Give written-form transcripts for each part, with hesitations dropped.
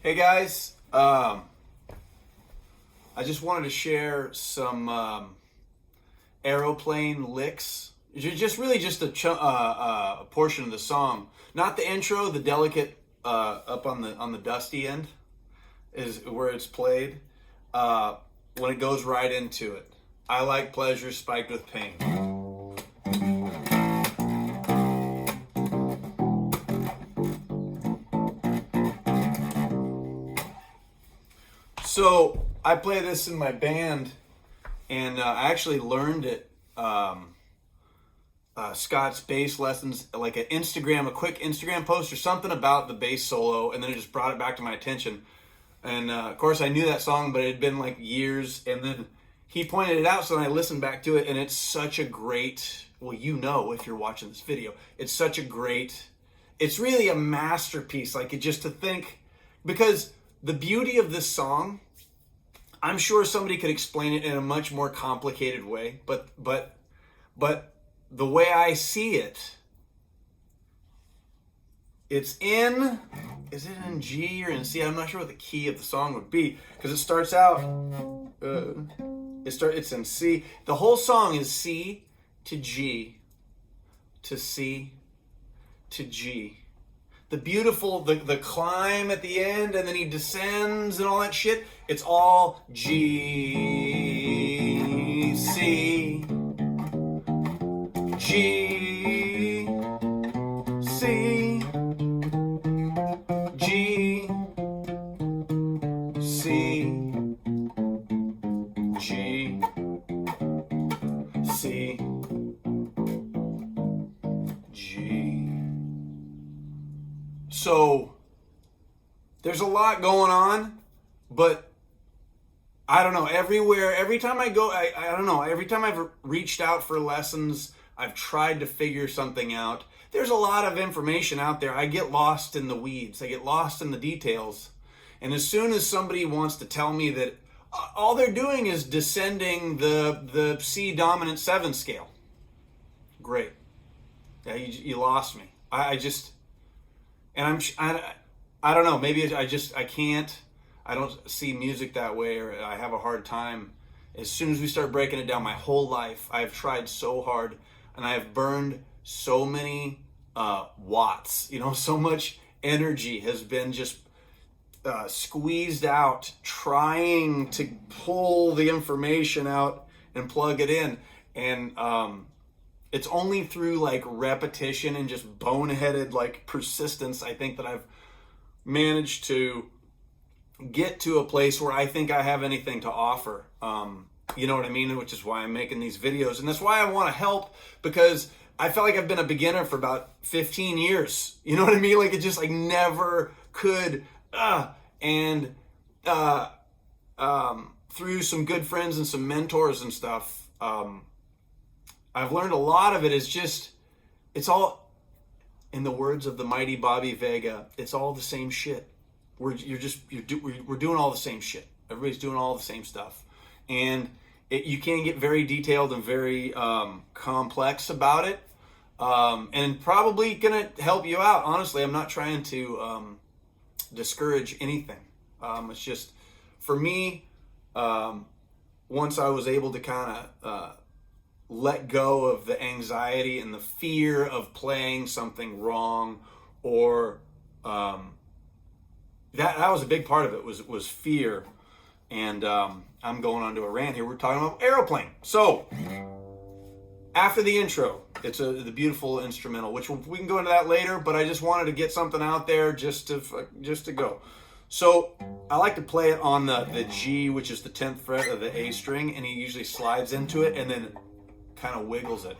Hey guys, I just wanted to share some Aeroplane licks. Just really just a portion of the song, not the intro. The delicate up on the dusty end is where it's played. When it goes right into it, I like pleasure spiked with pain. So I play this in my band, and I actually learned it. Scott's bass lessons, like a quick Instagram post or something about the bass solo, and then it just brought it back to my attention. And of course, I knew that song, but it had been like years. And then he pointed it out, so then I listened back to it, and it's such a great. Well, you know, if you're watching this video, it's such a great. It's really a masterpiece. Like it just to think, because the beauty of this song, I'm sure somebody could explain it in a much more complicated way, but the way I see it, is it in G or in C? I'm not sure what the key of the song would be, because it starts out, it's in C. The whole song is C to G to C to G. The beautiful, the climb at the end, and then he descends and all that shit. It's all G, C, G, C, G, C, G, C, G. So there's a lot going on, but I don't know, every time I go, I don't know, every time I've reached out for lessons, I've tried to figure something out. There's a lot of information out there. I get lost in the weeds. I get lost in the details. And as soon as somebody wants to tell me that all they're doing is descending the C dominant 7 scale, great. Yeah, you lost me. I don't know, maybe I can't. I don't see music that way, or I have a hard time. As soon as we start breaking it down, my whole life, I've tried so hard, and I have burned so many watts. So much energy has been just squeezed out, trying to pull the information out and plug it in. And it's only through like repetition and just boneheaded like persistence, I think, that I've managed to get to a place where I think I have anything to offer. You know what I mean? Which is why I'm making these videos. And that's why I want to help, because I felt like I've been a beginner for about 15 years. You know what I mean? Like it just like never could. Through some good friends and some mentors and stuff, I've learned a lot of it is just, it's all, in the words of the mighty Bobby Vega, it's all the same shit. We're doing all the same shit. Everybody's doing all the same stuff. And you can get very detailed and very complex about it. And probably going to help you out. Honestly, I'm not trying to discourage anything. It's just, for me, once I was able to kind of let go of the anxiety and the fear of playing something wrong, or that was a big part of it, was fear. And I'm going on to a rant here. We're talking about Aeroplane. So after the intro, it's the beautiful instrumental, which we can go into that later, but I just wanted to get something out there just to go. So I like to play it on the G, which is the 10th fret of the A string, and he usually slides into it and then kind of wiggles it,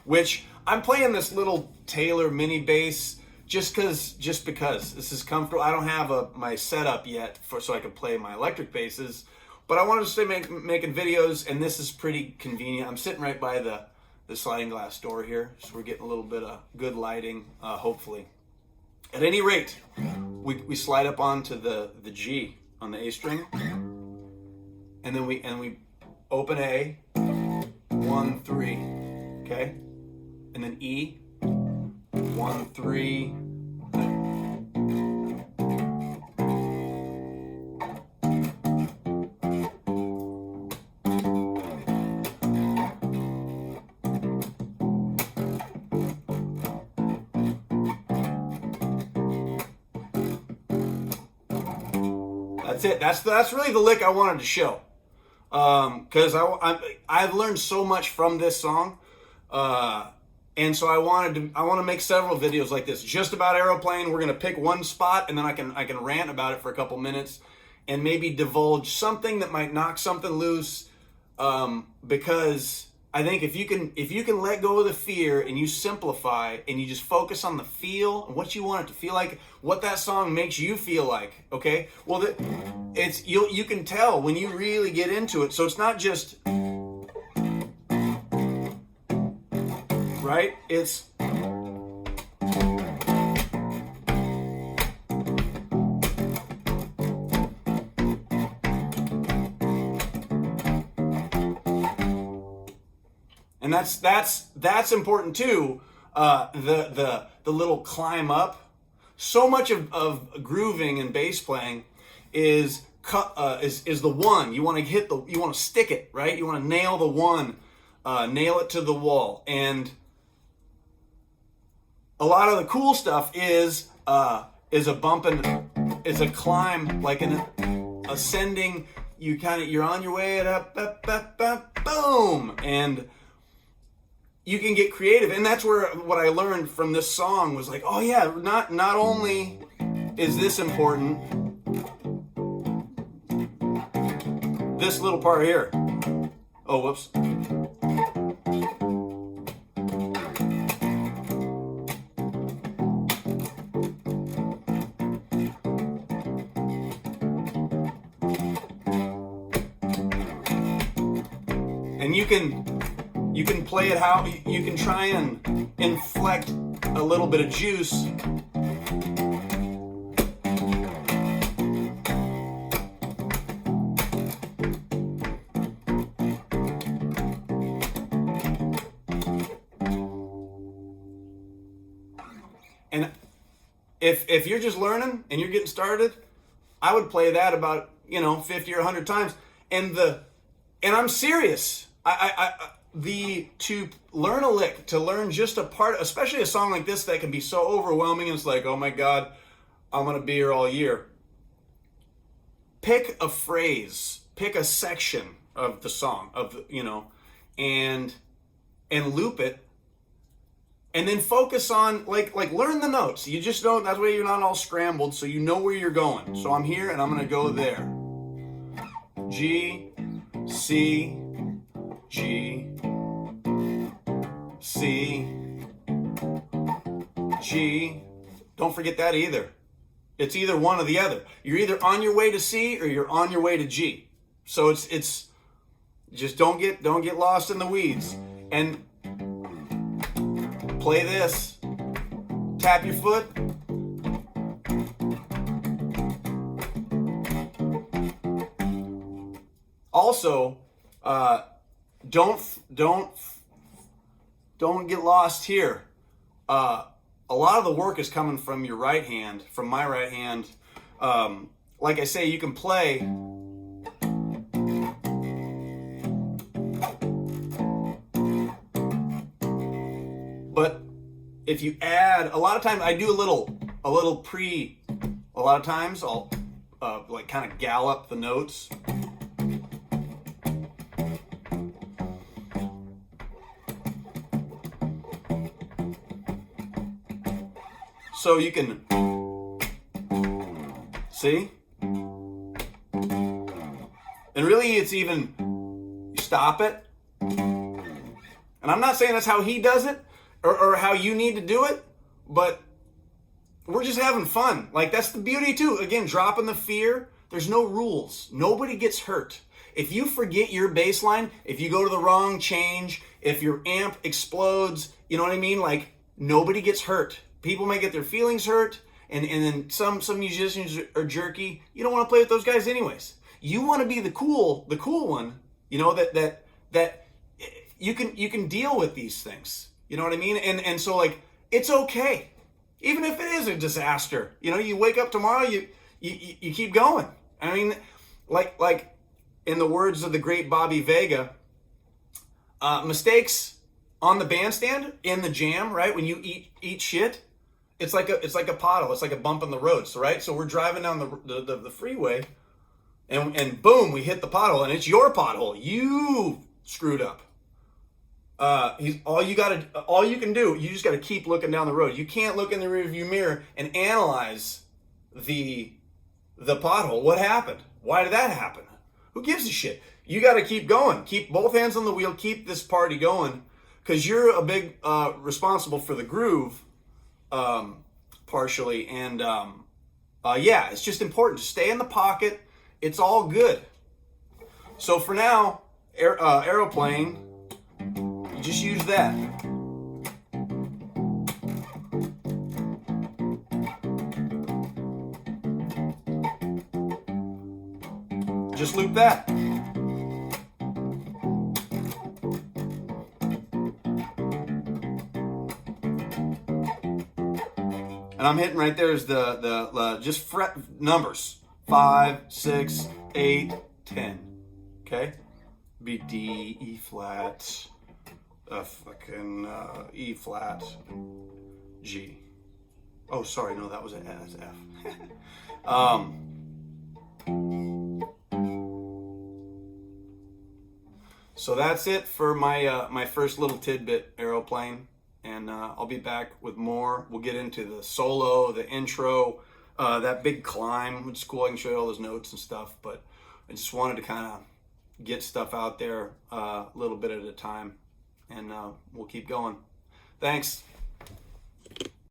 which I'm playing this little Taylor mini bass just because this is comfortable. I don't have my setup yet so I can play my electric basses, but I wanted to stay making videos, and this is pretty convenient. I'm sitting right by the sliding glass door here, so we're getting a little bit of good lighting, hopefully. At any rate, we slide up onto the G on the A string, and then we open A, 1, 3, okay, and then E, 1, 3, That's it. That's really the lick I wanted to show. Because I've learned so much from this song. And so I want to make several videos like this just about Aeroplane. We're gonna pick one spot, and then I can rant about it for a couple minutes, and maybe divulge something that might knock something loose. Because I think if you can let go of the fear and you simplify and you just focus on the feel and what you want it to feel like, what that song makes you feel like. Okay, well you can tell when you really get into it. So it's not just. Right? It's and that's important too. The little climb up. So much of grooving and bass playing is the one. You want to stick it, right? You want to nail the one, nail it to the wall. And a lot of the cool stuff is a bump and is a climb, like an ascending. You're on your way up, boom, and you can get creative. And that's where what I learned from this song was like, oh yeah, not only is this important, this little part here. Oh, whoops. And you can play it how you can try and inflect a little bit of juice. And if you're just learning and you're getting started, I would play that about 50 or 100 times. And I'm serious. To learn a lick, to learn just a part, especially a song like this that can be so overwhelming, and it's like, oh my God, I'm gonna be here all year. Pick a phrase, pick a section of the song, and loop it, and then focus on like learn the notes. You just don't. That way you're not all scrambled, so you know where you're going. So I'm here and I'm gonna go there. G, C, G, C, G. Don't forget that either. It's either one or the other. You're either on your way to C or you're on your way to G. So it's just don't get lost in the weeds. And play this. Tap your foot. Also, don't get lost here. A lot of the work is coming from your right hand, from my right hand. Like I say, you can play. But if you add, a lot of times I do a little pre. A lot of times I'll like kind of gallop the notes. So you can see, and really it's even, you stop it, and I'm not saying that's how he does it or how you need to do it, but we're just having fun. Like, that's the beauty too. Again, dropping the fear. There's no rules. Nobody gets hurt. If you forget your bass line, if you go to the wrong change, if your amp explodes, you know what I mean? Like, nobody gets hurt. People may get their feelings hurt, and then some musicians are jerky. You don't want to play with those guys anyways. You want to be the cool one, that you can deal with these things. You know what I mean? And so, like, it's okay. Even if it is a disaster. You wake up tomorrow, you keep going. I mean, like in the words of the great Bobby Vega, mistakes on the bandstand, in the jam, right? When you eat shit, it's like a puddle. It's like a bump in the road. So, right? So we're driving down the freeway, and boom, we hit the pothole, and it's your pothole. You screwed up. All you can do, you just got to keep looking down the road. You can't look in the rearview mirror and analyze the pothole. What happened? Why did that happen? Who gives a shit? You got to keep going. Keep both hands on the wheel. Keep this party going, because you're a big responsible for the groove, partially. And yeah, it's just important to stay in the pocket. It's all good. So for now, Aeroplane, you just use that. Just loop that. And I'm hitting right there is the just fret numbers. 5, 6, 8, 10. Okay? B, D, E flat, E flat, G. Oh, sorry, no, that was an F. So that's it for my my first little tidbit, Aeroplane. And I'll be back with more. We'll get into the solo, the intro, that big climb, which is cool. I can show you all those notes and stuff. But I just wanted to kind of get stuff out there a little bit at a time. And we'll keep going. Thanks.